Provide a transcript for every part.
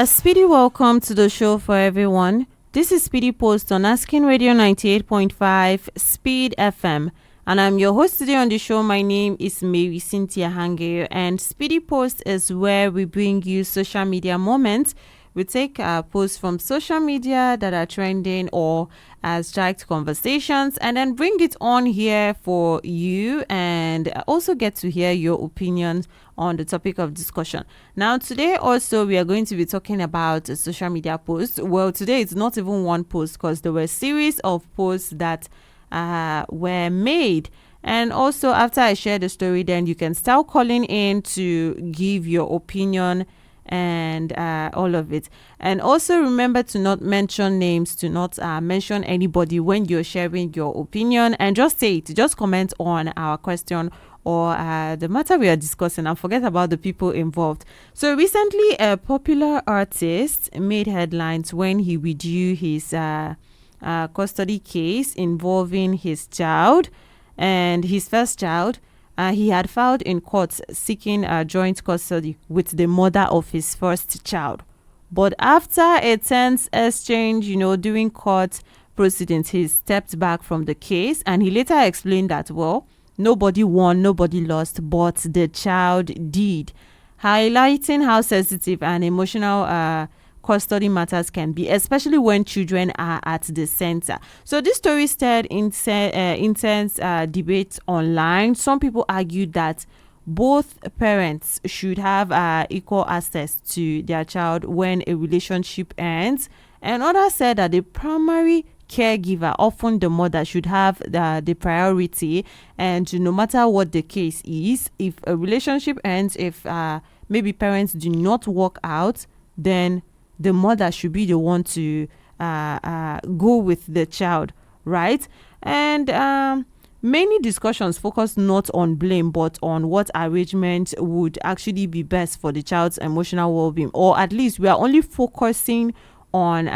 A speedy welcome to the show for everyone. This is Speedy Post on Asking Radio 98.5 Speed FM. And I'm your host today on the show. My name is Marysyntia Hangeior, and Speedy Post is where we bring you social media moments. We take posts from social media that are trending or as direct conversations and then bring it on here for you and also get to hear your opinions on the topic of discussion. Now, today also we are going to be talking about a social media post. Well, today it's not even one post because there were a series of posts that were made. And also after I share the story, then you can start calling in to give your opinion and all of it. And also remember to not mention names, to not mention anybody when you're sharing your opinion, and just say it, just comment on our question or the matter we are discussing and forget about the people involved. So recently a popular artist made headlines when he withdrew his custody case involving his child and his first child. He had filed in court seeking joint custody with the mother of his first child. But after a tense exchange, during court proceedings, he stepped back from the case and he later explained that, well, nobody won, nobody lost, but the child did, highlighting how sensitive and emotional custody matters can be, especially when children are at the center. So this story stirred intense debate online. Some people argued that both parents should have equal access to their child when a relationship ends, and others said that the primary caregiver, often the mother, should have the priority. And no matter what the case is, if a relationship ends, if maybe parents do not work out, then the mother should be the one to go with the child, right? And many discussions focus not on blame, but on what arrangement would actually be best for the child's emotional well-being. Or at least we are only focusing on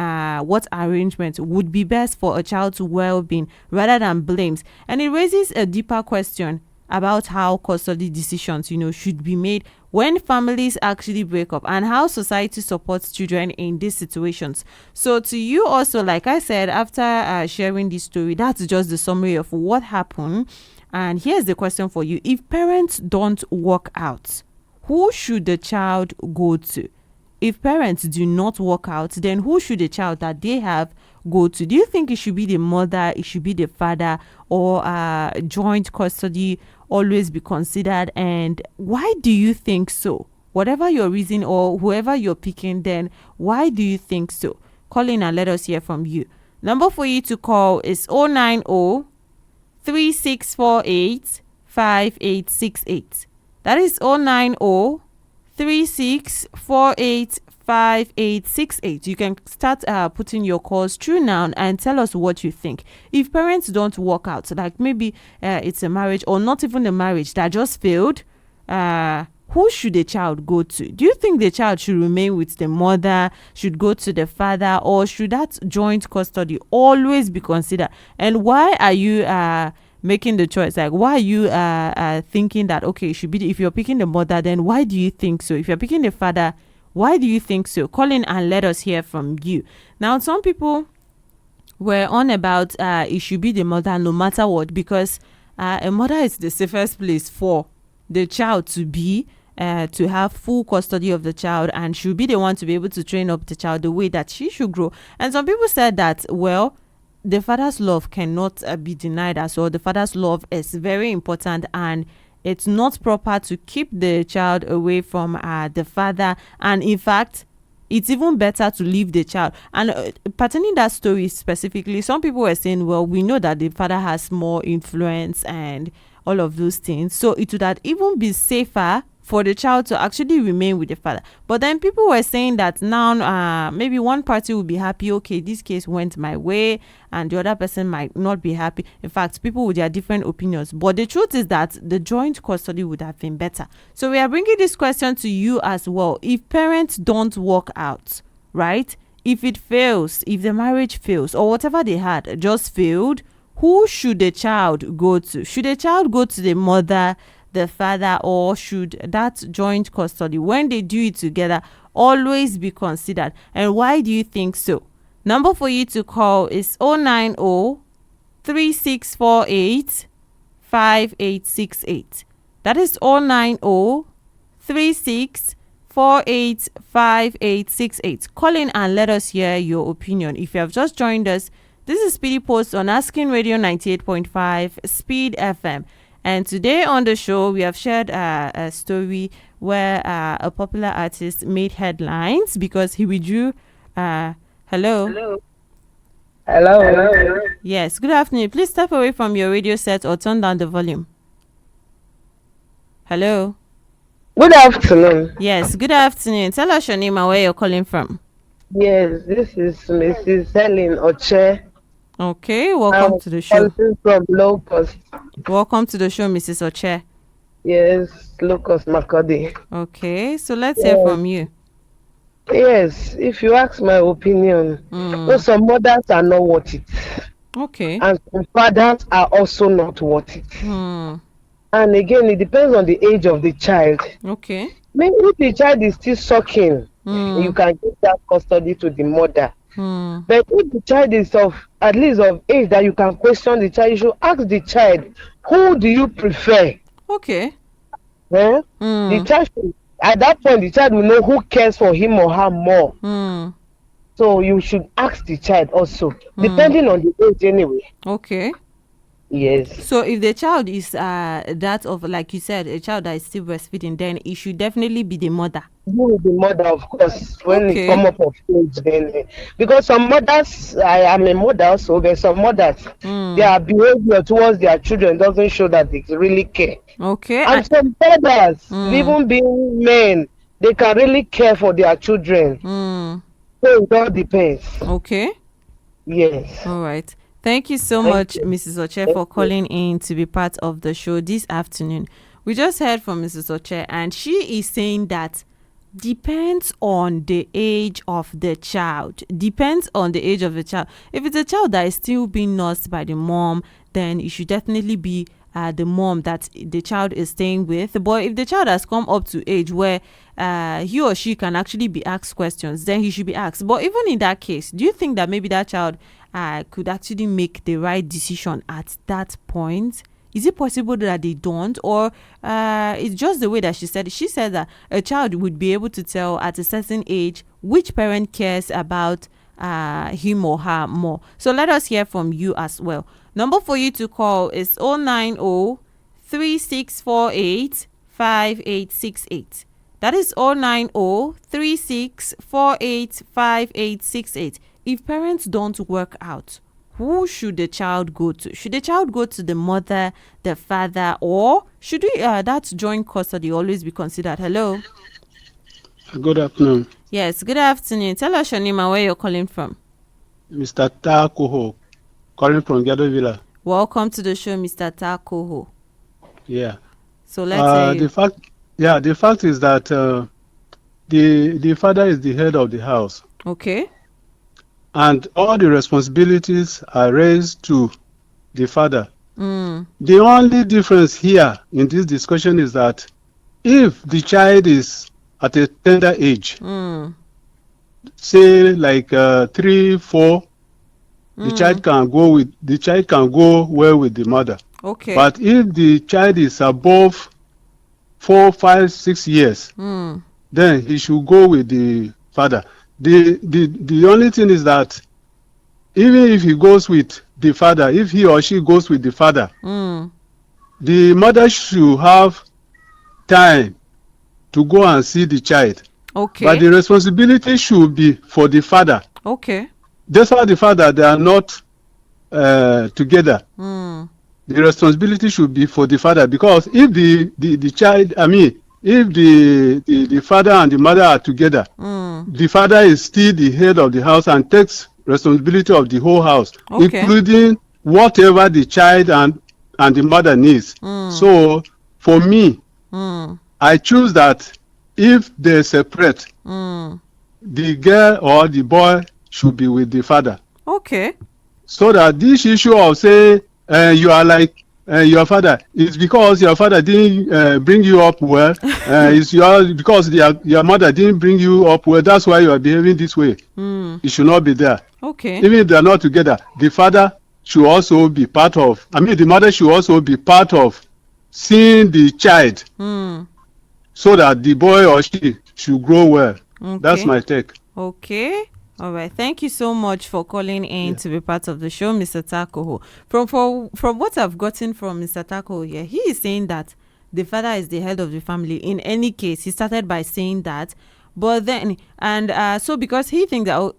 what arrangement would be best for a child's well-being rather than blames. And it raises a deeper question about how custody decisions, should be made when families actually break up, and how society supports children in these situations. So to you also, like I said, after sharing this story, that's just the summary of what happened. And here's the question for you. If parents don't work out, who should the child go to? If parents do not work out, then who should the child that they have go to? Do you think it should be the mother, it should be the father, or joint custody always be considered? And why do you think so? Whatever your reason or whoever you're picking, then why do you think so? Call in and let us hear from you. Number for you to call is 090 3648 5868. That is 090 3648 5868. You can start putting your calls through now and tell us what you think. If parents don't work out, like maybe it's a marriage or not even a marriage that just failed, who should the child go to? Do you think the child should remain with the mother, should go to the father, or should that joint custody always be considered? And why are you making the choice? Like, why are you thinking that, okay, it should be if you're picking the mother, then why do you think so? If you're picking the father, why do you think so? Call in and let us hear from you. Now, some people were on about it should be the mother no matter what, because a mother is the safest place for the child to be, to have full custody of the child, and should be the one to be able to train up the child the way that she should grow. And some people said that, well, the father's love cannot be denied as well. The father's love is very important, and it's not proper to keep the child away from the father. And in fact, it's even better to leave the child. And pertaining that story specifically, some people were saying, well, we know that the father has more influence and all of those things, so it would have even be safer for the child to actually remain with the father. But then people were saying that now maybe one party will be happy, okay, this case went my way, and the other person might not be happy. In fact, people with their different opinions. But the truth is that the joint custody would have been better. So we are bringing this question to you as well. If parents don't work out, right? If it fails, if the marriage fails, or whatever they had just failed, who should the child go to? Should the child go to the mother, the father, or should that joint custody, when they do it together, always be considered. And why do you think so? Number for you to call is 090 3648 5868. That is 090 3648 5868. Call in and let us hear your opinion. If you have just joined us, this is Speedy Post on Asking Radio 98.5 Speed FM. And today on the show, we have shared a story where a popular artist made headlines because he withdrew. Hello? Hello. Yes, good afternoon. Please step away from your radio set or turn down the volume. Hello? Good afternoon. Yes, good afternoon. Tell us your name and where you're calling from. Yes, this is Mrs. Helen Oche. Okay, welcome to the show. I'm from Locust. Welcome to the show, Mrs. Oche. Yes, Locust Makodi. Okay, so let's hear from you. Yes, if you ask my opinion, some mothers are not worth it. Okay. And some fathers are also not worth it. And again, it depends on the age of the child. Okay. Maybe if the child is still sucking, you can give that custody to the mother. But if the child is at least of age that you can question the child, you should ask the child, who do you prefer? Okay. The child should, at that point, the child will know who cares for him or her more. So you should ask the child also, depending on the age anyway. Okay. Yes. So if the child is that of, like you said, a child that is still breastfeeding, then it should definitely be the mother. The mother, of course, when it come up of age, then because some mothers, I am a mother also, there's some mothers, their behavior towards their children doesn't show that they really care. Okay. And some fathers, even being men, they can really care for their children. So it all depends. Okay. Yes. All right. Thank you so much, Mrs. Oche, for calling in to be part of the show this afternoon. We just heard from Mrs. Oche, and she is saying that depends on the age of the child. Depends on the age of the child. If it's a child that is still being nursed by the mom, then it should definitely be the mom that the child is staying with. But if the child has come up to age where he or she can actually be asked questions, then he should be asked. But even in that case, do you think that maybe that child could actually make the right decision at that point? Is it possible that they don't, or it's just the way that she said it? She said that a child would be able to tell at a certain age which parent cares about him or her more. So let us hear from you as well. Number for you to call is 090 3648 5868. That is 090 3648 5868. If parents don't work out, who should the child go to? Should the child go to the mother, the father, or should that joint custody always be considered? Hello? Good afternoon. Yes, good afternoon. Tell us your name and where you're calling from. Mr. Takoho, calling from Gado Villa. Welcome to the show, Mr. Takoho. Yeah. So let's say the fact is that the father is the head of the house. Okay. And all the responsibilities are raised to the father. The only difference here in this discussion is that if the child is at a tender age, say like 3, 4, the child can go well with the mother. Okay. But if the child is above 4, 5, 6 years, then he should go with the father. The only thing is that even if he goes with the father, if he or she goes with the father, the mother should have time to go and see the child. Okay. But the responsibility should be for the father. Okay. Despite the fact that they are not together, the responsibility should be for the father, because if the child, if the father and the mother are together, the father is still the head of the house and takes responsibility of the whole house, including whatever the child and the mother needs. So for me, I choose that if they separate, the girl or the boy should be with the father. Okay. So that this issue of say you are like your father, it's because your father didn't bring you up well. Because your mother didn't bring you up well. That's why you are behaving this way. It should not be there. Okay. Even if they are not together, the father should also be part of. The mother should also be part of seeing the child, so that the boy or she should grow well. Okay. That's my take. Okay. All right. Thank you so much for calling in to be part of the show, Mr. Takoho. From what I've gotten from Mr. Takoho here, he is saying that the father is the head of the family. In any case, he started by saying that, but then so because he thinks that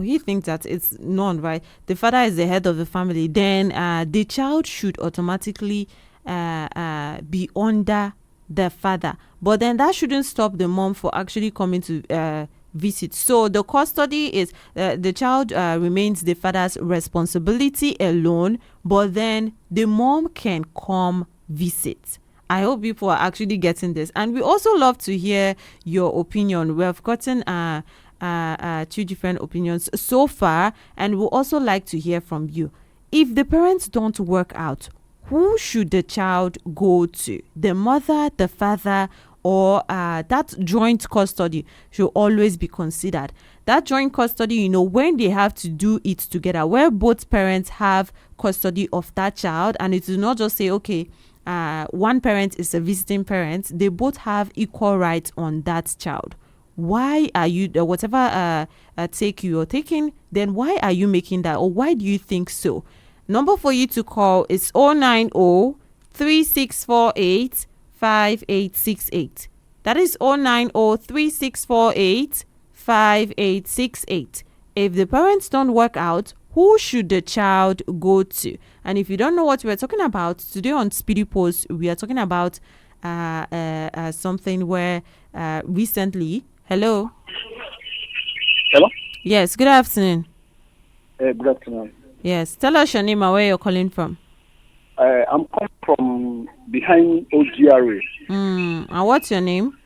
he thinks that it's none, right? The father is the head of the family. Then the child should automatically be under the father, but then that shouldn't stop the mom for actually coming to visit. So the custody is the child remains the father's responsibility alone, but then the mom can come visit. I hope people are actually getting this, and we also love to hear your opinion. We have gotten two different opinions so far, and we'll also like to hear from you. If the parents don't work out, who should the child go to? The mother, the father, or that joint custody should always be considered. That joint custody, when they have to do it together, where both parents have custody of that child, and it is not just say, okay, one parent is a visiting parent, they both have equal rights on that child. Why are you, whatever take you're taking, then why are you making that, or why do you think so? Number for you to call is 090-3648-5868. That is 090-3648-5868. If the parents don't work out, who should the child go to? And if you don't know what we're talking about, today on Speedy Post, we are talking about something where recently... Hello? Hello? Yes, good afternoon. Good afternoon. Yes, tell us your name and where you're calling from. I'm calling from behind OGRA. And what's your name?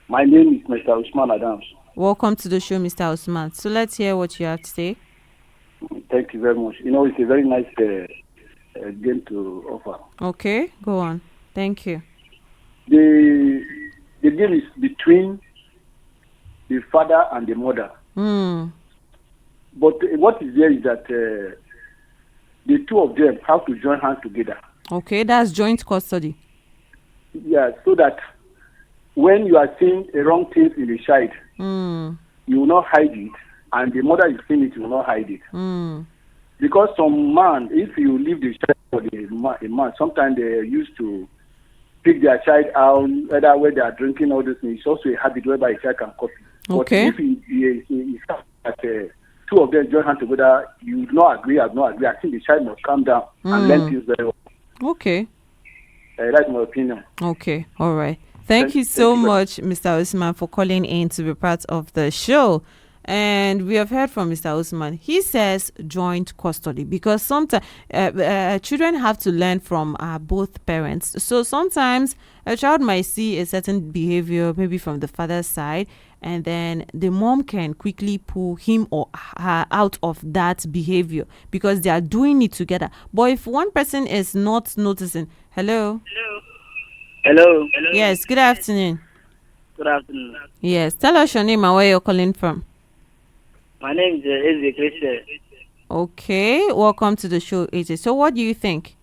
My name is Mr. Usman Adams. Welcome to the show, Mr. Usman. So let's hear what you have to say. Thank you very much. It's a very nice game to offer. Okay, go on. Thank you. The game is between the father and the mother. But what is there is that the two of them have to join hands together. Okay, that's joint custody. Yeah, so that when you are seeing a wrong thing in the child, you will not hide it, and the mother is seeing it, you will not hide it. Because some man, if you leave the child for a man, sometimes they used to pick their child out, either where they are drinking all those things. It's also a habit whereby a child can copy. Okay. But if that two of them join hands together, you would not agree. I think the child must calm down and learn things very well. Okay. That's my opinion. Okay. All right. Thank you so much, Mr. Usman, for calling in to be part of the show. And we have heard from Mr. Usman. He says joint custody because sometimes children have to learn from both parents. So sometimes a child might see a certain behavior, maybe from the father's side, and then the mom can quickly pull him or her out of that behavior because they are doing it together. But if one person is not noticing, hello? Hello. Yes, good afternoon. Good afternoon. Yes, tell us your name and where you're calling from. My name is Eze Christian. Okay, welcome to the show, AJ. So what do you think?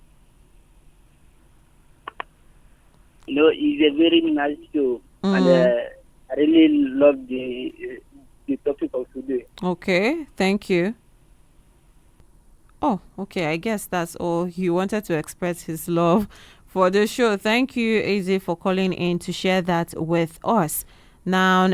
It's a very nice show, and I really love the topic of today. Okay, thank you. Oh, okay, I guess that's all. He wanted to express his love for the show. Thank you, AJ, for calling in to share that with us. Now,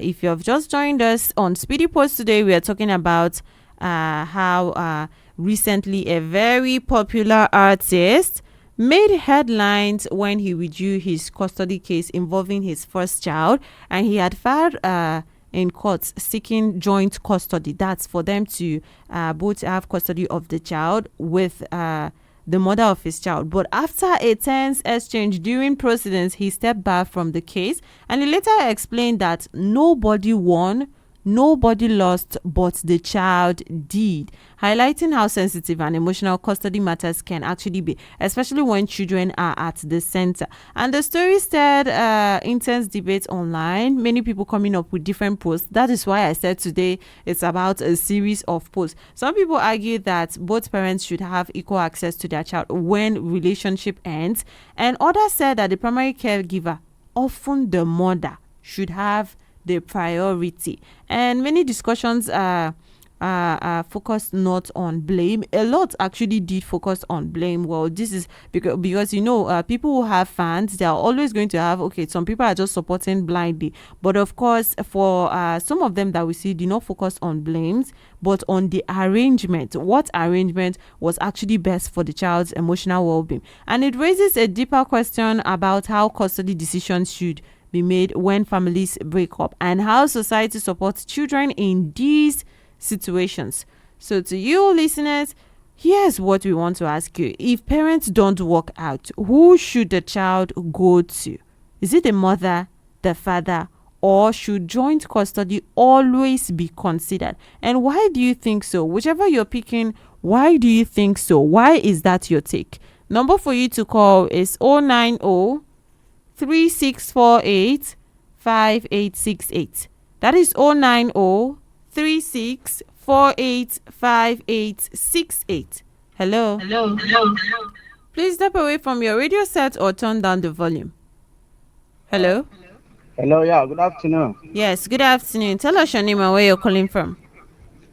if you have just joined us on Speedy Post today, we are talking about how recently a very popular artist made headlines when he withdrew his custody case involving his first child, and he had filed in court seeking joint custody. That's for them to both have custody of the child with the mother of his child. But after a tense exchange during proceedings, he stepped back from the case, and he later explained that nobody won, nobody lost, but the child did, highlighting how sensitive and emotional custody matters can actually be, especially when children are at the center. And the story stirred intense debate online, many people coming up with different posts. That is why I said today it's about a series of posts. Some people argue that both parents should have equal access to their child when relationship ends, and others said that the primary caregiver, often the mother, should have the priority. And many discussions are focused not on blame. A lot actually did focus on blame. Well, this is because people who have fans, they are always going to have, okay, some people are just supporting blindly, but of course for some of them that we see did not focus on blames but on the arrangement. What arrangement was actually best for the child's emotional well-being? And it raises a deeper question about how custody decisions should be made when families break up, and how society supports children in these situations. So to you listeners, here's what we want to ask you. If parents don't work out, who should the child go to? Is it the mother, the father, or should joint custody always be considered? And why do you think so? Whichever you're picking, why do you think so? Why is that your take? Number for you to call is 090 3648 5868. That is 090 3648 5868. Hello. Please step away from your radio set or turn down the volume. Hello. Hello, yeah, good afternoon. Yes, good afternoon. Tell us your name and where you're calling from.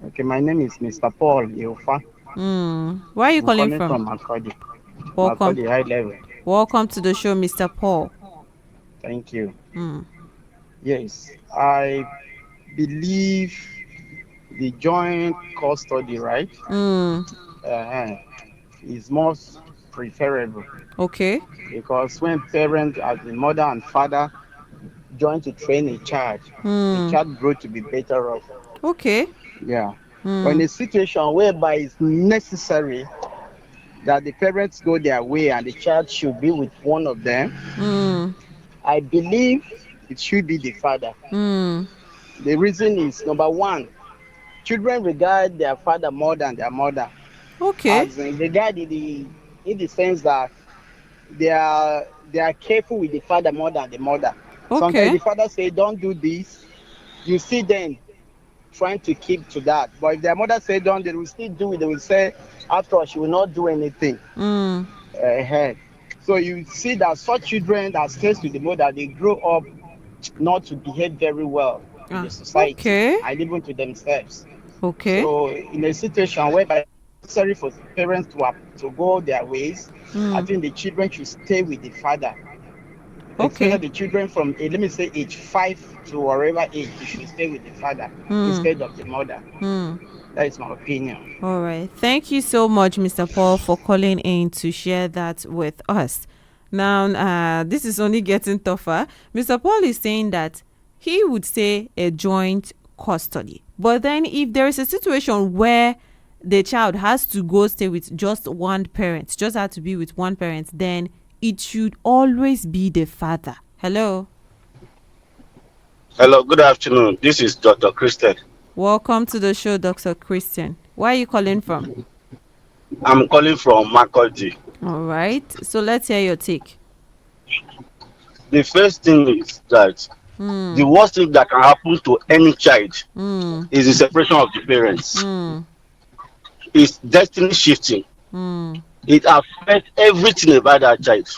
Okay, my name is Mr. Paul Yofa. Where are you I'm calling from? Makurdi. Welcome. Makurdi High Level. Welcome to the show, Mr. Paul. Thank you. Yes, I believe the joint custody, right, is most preferable. Okay. Because when parents, as the mother and father, join to train a child, the child grows to be better off. Okay. Yeah. But in a situation whereby it's necessary that the parents go their way and the child should be with one of them, I believe it should be the father. The reason is, number one, children regard their father more than their mother. Okay. As in regard in the sense that they are careful with the father more than the mother. Okay. Sometimes the father say, don't do this, you see them trying to keep to that. But if their mother say don't, they will still do it. They will say, after all, she will not do anything. So you see that such children that stays with the mother, they grow up not to behave very well in the society and even to themselves. Okay. So in a situation whereby it's necessary for parents to go their ways, I think the children should stay with the father. Especially the children from, let me say, age 5 to whatever age, they should stay with the father instead of the mother. That is my opinion. All right. Thank you so much, Mr. Paul, for calling in to share that with us. Now, this is only getting tougher. Mr. Paul is saying that he would say a joint custody. But then if there is a situation where the child has to go stay with just one parent, just have to be with one parent, then it should always be the father. Hello. Hello, good afternoon. This is Dr. Christian. Welcome to the show, Dr. Christian. Where are you calling from? I'm calling from Makurdi. All right. So let's hear your take. The first thing is that the worst thing that can happen to any child is the separation of the parents. It's destiny shifting. It affects everything about that child.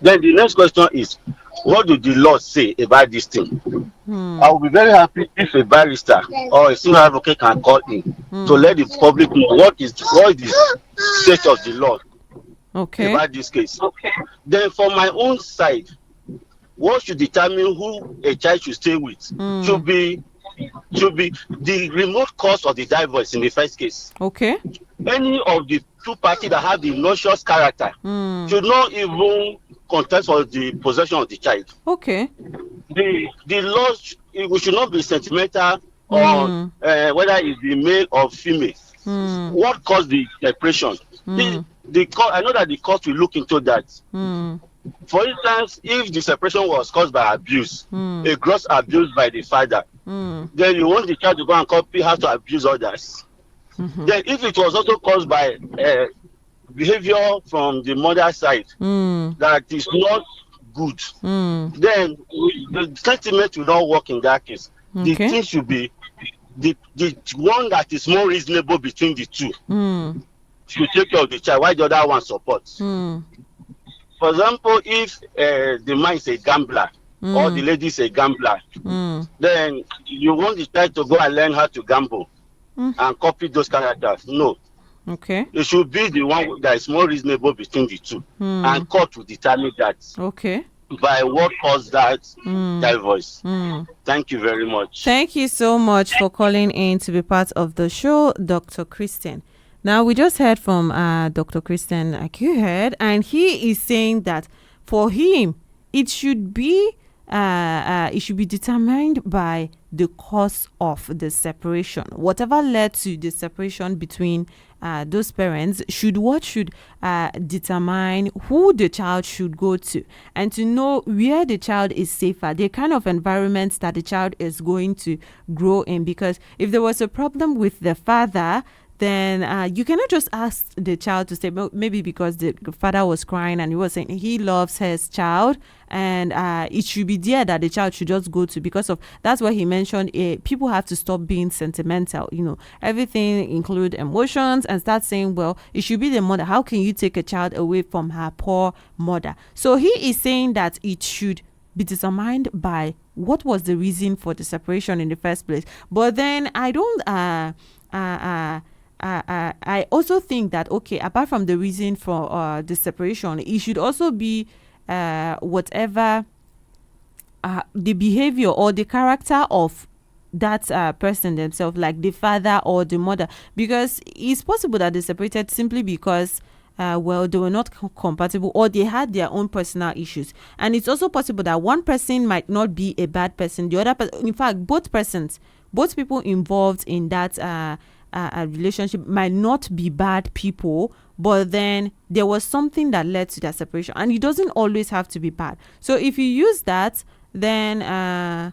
Then the next question is, what do the law say about this thing? I will be very happy if a barrister or a senior advocate can call in to let the public know what is the state of the law about this case. Then for my own side, what should determine who a child should stay with should be the remote cause of the divorce in the first case. Any of the two parties that have the noxious character should not even contest for the possession of the child. The law we should not be sentimental on whether it's the male or female. What caused the separation? The court, I know that the court will look into that. For instance, if the separation was caused by abuse, a gross abuse by the father, then you want the child to go and copy how to abuse others. Then if it was also caused by behavior from the mother side that is not good, then the sentiment will not work in that case. The thing should be the one that is more reasonable between the two should take care of the child while the other one supports. For example, if the man is a gambler or the lady is a gambler, then you want the child to go and learn how to gamble and copy those characters. No. Okay. It should be the one that is more reasonable between the two. And court will determine that. Okay. By what caused that divorce. Thank you very much. Thank you so much for calling in to be part of the show, Dr. Christian. Now, we just heard from Dr. Christian, like you heard, and he is saying that for him, it should be determined by the cause of the separation. Whatever led to the separation between those parents should determine who the child should go to, and to know where the child is safer, the kind of environment that the child is going to grow in. Because if there was a problem with the father, then you cannot just ask the child to stay. Maybe because the father was crying and he was saying he loves his child, and it should be there that the child should just go to. Because of that's what he mentioned. People have to stop being sentimental. Everything include emotions, and start saying, well, it should be the mother. How can you take a child away from her poor mother? So he is saying that it should be determined by what was the reason for the separation in the first place. But then I don't. I also think that, okay, apart from the reason for the separation, it should also be whatever the behavior or the character of that person themselves, like the father or the mother. Because it's possible that they separated simply because they were not compatible, or they had their own personal issues. And it's also possible that one person might not be a bad person, the other person, in fact, both people involved in that relationship might not be bad people, but then there was something that led to that separation, and it doesn't always have to be bad. So if you use that, then I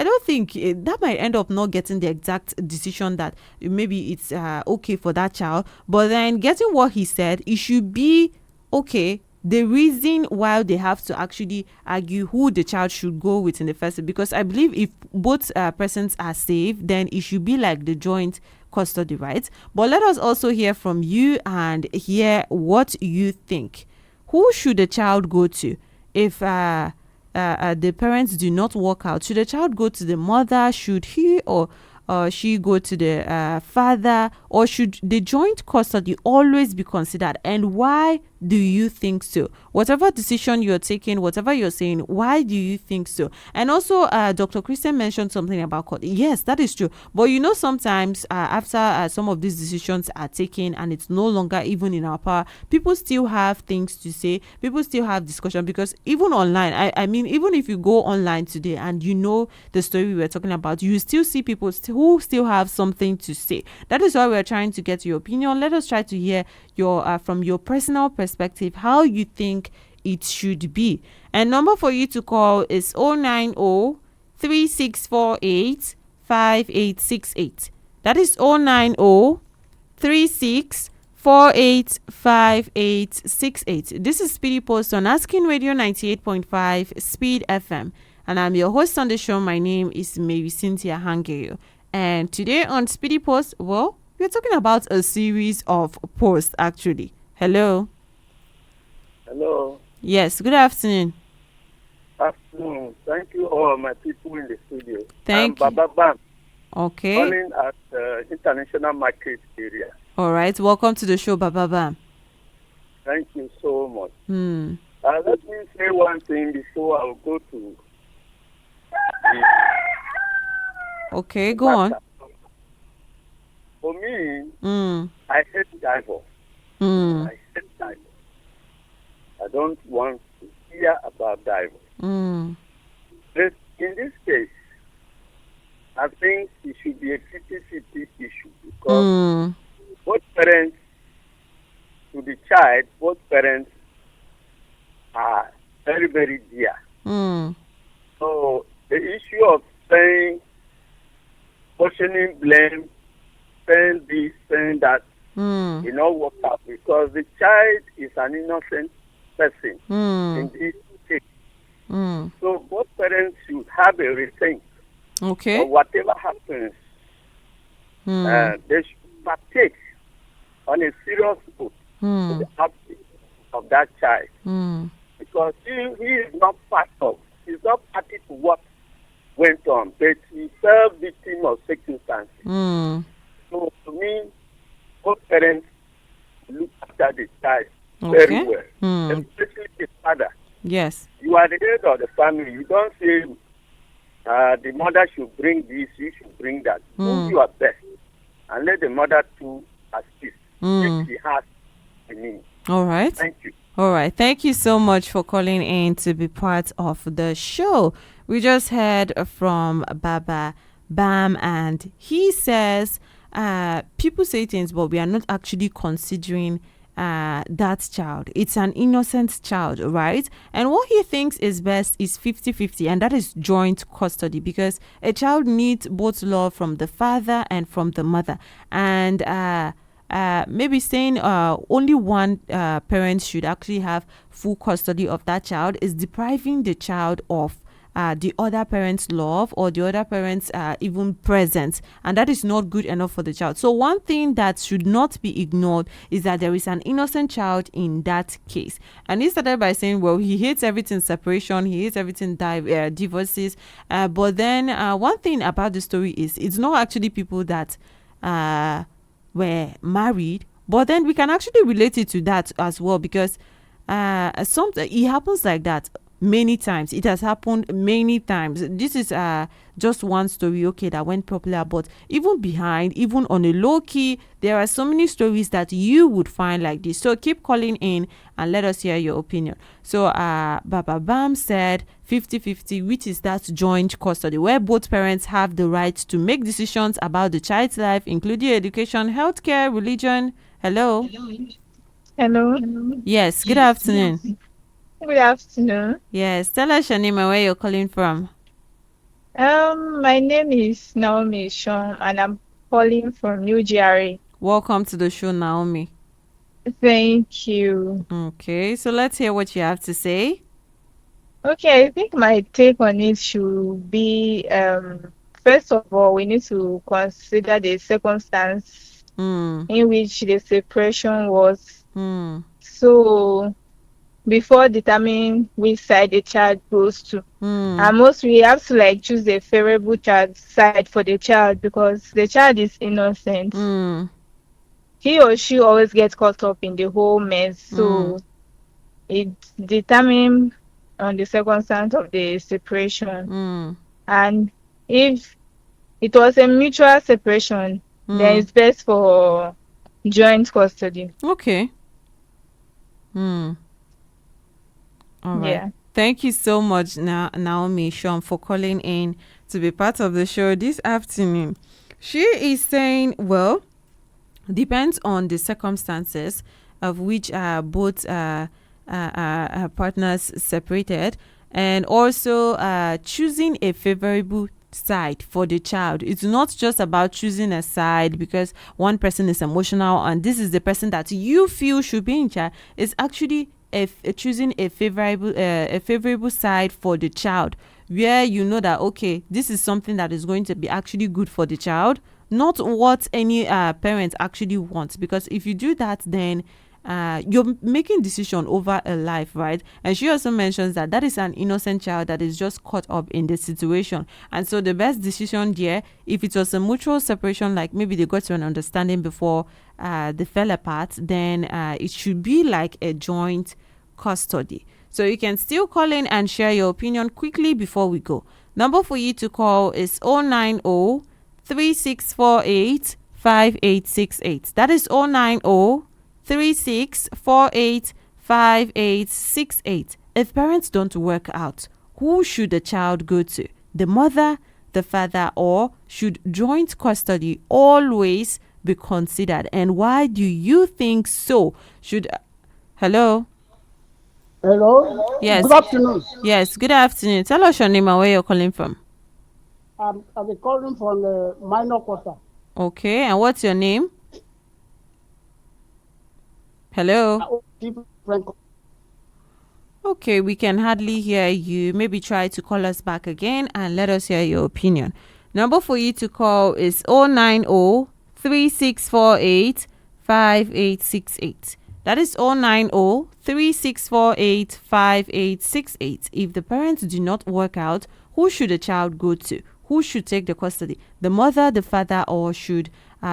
don't think that might end up not getting the exact decision that maybe it's okay for that child, but then getting what he said, it should be okay. The reason why they have to actually argue who the child should go with in the first place, because I believe if both persons are safe, then it should be like the joint custody, right? But let us also hear from you and hear what you think. Who should the child go to if the parents do not work out? Should the child go to the mother? Should he or she go to the father? Or should the joint custody always be considered? And why do you think so? Whatever decision you're taking, whatever you're saying, why do you think so? And also, Dr. Christian mentioned something about court. Yes, that is true. But sometimes after some of these decisions are taken and it's no longer even in our power, people still have things to say. People still have discussion, because even online, I mean, even if you go online today and the story we were talking about, you still see people who still have something to say. That is why we're trying to get your opinion. Let us try to hear your from your personal perspective how you think it should be. And number for you to call is 090-3648-5868. That is 090-3648-5868. This is Speedy Post on Asking Radio 98.5 Speed FM, and I'm your host on the show. My name is Marysyntia Hangeior, and today on Speedy Post, we're talking about a series of posts actually. Hello. Hello. Yes, good afternoon. Afternoon. Thank you all my people in the studio. Thank you. Baba Bam. Okay. Calling at International Market area. All right. Welcome to the show, Baba Bam. Thank you so much. Let me say one thing before I'll go to. Okay, go on. For me, I hate divorce. I hate divorce. I don't want to hear about divorce. But in this case, I think it should be a 50-50 issue, because both parents to the child, both parents are very, very dear. So the issue of saying portioning blame, saying this, saying that, you know, work out because the child is an innocent person in this case. So both parents should have a rethink. Okay. Or whatever happens, they should partake on a serious note to the upkeep of that child because he is not he's not party to what went on, but he fell victim of circumstances. So to me, both parents look after the child very well, especially the father. Yes. You are the head of the family. You don't say the mother should bring this, you should bring that. Do your best and let the mother to assist if she has the need. All right. Thank you. All right. Thank you so much for calling in to be part of the show. We just heard from Baba Bam, and he says people say things, but we are not actually considering that child. It's an innocent child, right? And what he thinks is best is 50-50, and that is joint custody, because a child needs both love from the father and from the mother. And maybe saying only one parent should actually have full custody of that child is depriving the child of the other parent's love or the other parent's even presence, and that is not good enough for the child. So one thing that should not be ignored is that there is an innocent child in that case. And he started by saying, well, he hates everything separation, he hates everything divorces, but then one thing about the story is it's not actually people that were married, but then we can actually relate it to that as well, because it happens like that many times. It has happened many times. This is just one story, okay, that went popular, but even behind, even on a low key, there are so many stories that you would find like this. So keep calling in and let us hear your opinion. So Baba Bam said 50-50, which is that joint custody where both parents have the right to make decisions about the child's life, including education, healthcare, religion. Hello. Hello. Yes, good afternoon. Good afternoon. Yes, tell us your name and where you're calling from. My name is Naomi Sean, and I'm calling from New GRA. Welcome to the show, Naomi. Thank you. Okay, so let's hear what you have to say. Okay, I think my take on it should be, first of all, we need to consider the circumstance in which the separation was. So before determining which side the child goes to. And most we have to choose the favorable child side for the child because the child is innocent. He or she always gets caught up in the whole mess. So it's determined on the circumstance of the separation. And if it was a mutual separation, then it's best for joint custody. Okay. All right. Yeah. Thank you so much, Naomi Sean, for calling in to be part of the show this afternoon. She is saying, well, depends on the circumstances of which both partners separated, and also choosing a favorable side for the child. It's not just about choosing a side because one person is emotional and this is the person that you feel should be in charge. It's actually choosing a favorable side for the child, where you know that okay, this is something that is going to be actually good for the child, not what any parent actually wants. Because if you do that, then you're making decision over a life, right? And she also mentions that that is an innocent child that is just caught up in the situation. And so the best decision there, if it was a mutual separation, like maybe they got to an understanding before they fell apart, then it should be like a joint custody. So you can still call in and share your opinion quickly before we go. Number for you to call is 090 3648 5868. That is 090 3648 5868. If parents don't work out, who should the child go to? The mother, the father, or should joint custody always be considered? And why do you think so? Hello? Hello? Yes. Good afternoon. Yes, good afternoon. Tell us your name and where you're calling from. I'm calling from the minor quarter. Okay, and what's your name? Hello? Okay, we can hardly hear you. Maybe try to call us back again and let us hear your opinion. Number for you to call is 090-3648-5868. That is 090-3648-5868. If the parents do not work out, who should the child go to? Who should take the custody? The mother, the father, or should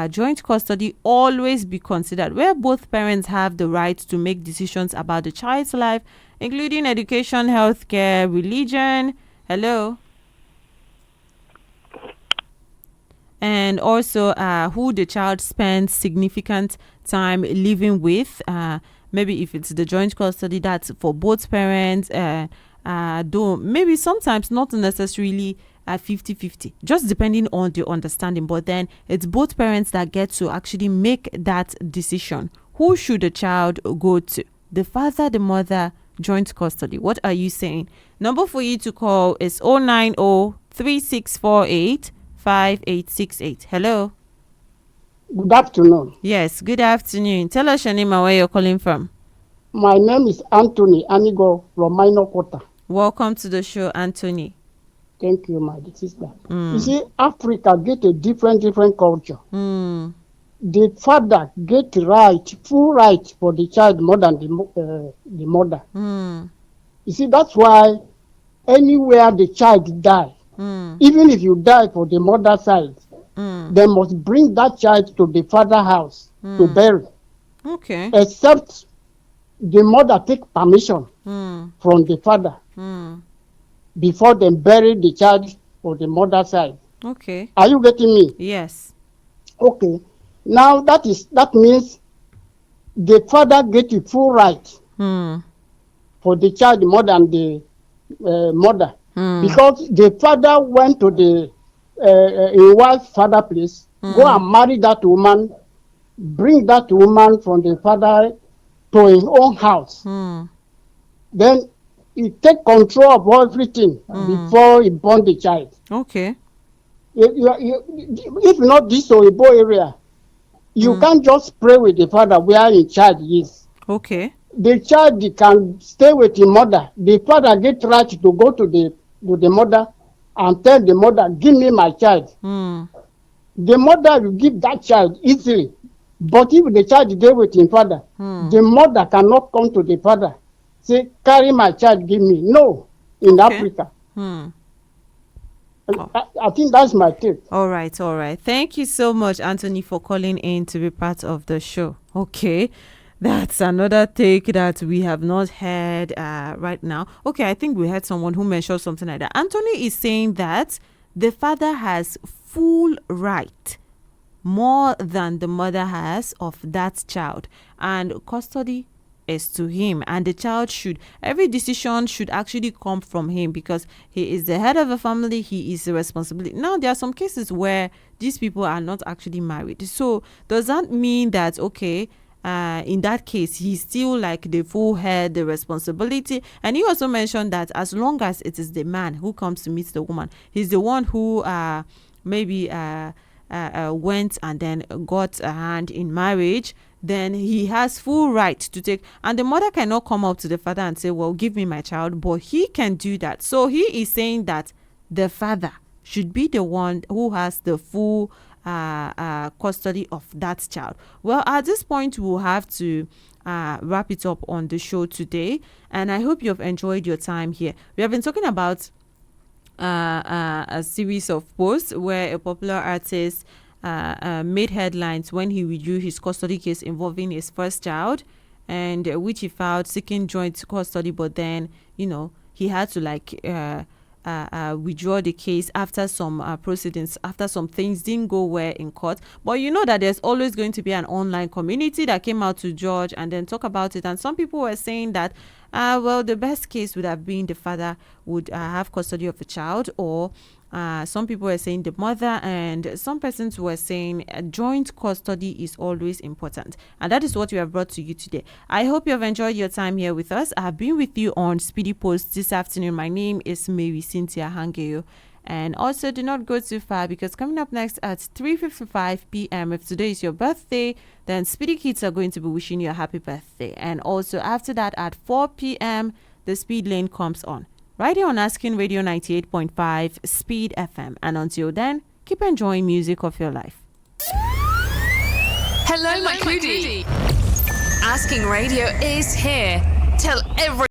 joint custody always be considered, where both parents have the right to make decisions about the child's life, including education, healthcare, religion? Hello? And also who the child spends significant time living with. Maybe if it's the joint custody, that's for both parents. Though maybe sometimes not necessarily 50-50, just depending on the understanding. But then it's both parents that get to actually make that decision. Who should the child go to? The father, the mother, joint custody? What are you saying? Number for you to call is 090-3648-5868. Hello? Good afternoon. Yes, good afternoon. Tell us your name and where you're calling from. My name is Anthony Hangeior from minor quarter. Welcome to the show, Anthony. Thank you, my sister. You see, Africa get a different culture. The father get full right for the child more than the mother. You see, that's why anywhere the child die, even if you die for the mother side, they must bring that child to the father house to bury. Okay. Except the mother take permission from the father before they bury the child for the mother side. Okay. Are you getting me? Yes. Okay. Now that means the father get the full right for the child more than the mother, because the father went to the wife's father place, go and marry that woman, bring that woman from the father to his own house. Then he take control of everything before he born the child. Okay. If not this Oyibo area, you can't just pray with the father where the child is. Okay. The child can stay with the mother. The father get right to go to the mother and tell the mother, give me my child. The mother will give that child easily. But if the child is there with his father, the mother cannot come to the father, say, carry my child, give me. No, in Africa. I think that's my take. All right. Thank you so much, Anthony, for calling in to be part of the show. Okay. That's another take that we have not heard right now. Okay, I think we had someone who mentioned something like that. Anthony is saying that the father has full right, more than the mother has, of that child, and custody is to him, and the child every decision should actually come from him, because he is the head of a family. He is the responsibility. Now there are some cases where these people are not actually married, so does that mean that in that case he's still like the full head, the responsibility? And he also mentioned that as long as it is the man who comes to meet the woman, he's the one who maybe went and then got a hand in marriage, then he has full right to take, and the mother cannot come up to the father and say, well, give me my child, but he can do that. So he is saying that the father should be the one who has the full custody of that child. Well, at this point we'll have to wrap it up on the show today, and I hope you've enjoyed your time here. We have been talking about a series of posts where a popular artist made headlines when he withdrew his custody case involving his first child, and which he filed seeking joint custody, but then he had to withdraw the case after some proceedings, after some things didn't go well in court. But you know that there's always going to be an online community that came out to judge and then talk about it, and some people were saying that well, the best case would have been the father would have custody of the child, or some people were saying the mother, and some persons were saying joint custody is always important. And that is what we have brought to you today. I hope you have enjoyed your time here with us. I have been with you on Speedy Post this afternoon. My name is Marysyntia Hangeior, And also do not go too far, because coming up next at 3:55 p.m., if today is your birthday, then Speedy Kids are going to be wishing you a happy birthday. And also after that at 4 p.m., the Speed Lane comes on. Right here on Asking Radio 98.5 Speed FM. And until then, keep enjoying music of your life. Hello, my Cudi. Asking Radio is here. Tell everyone.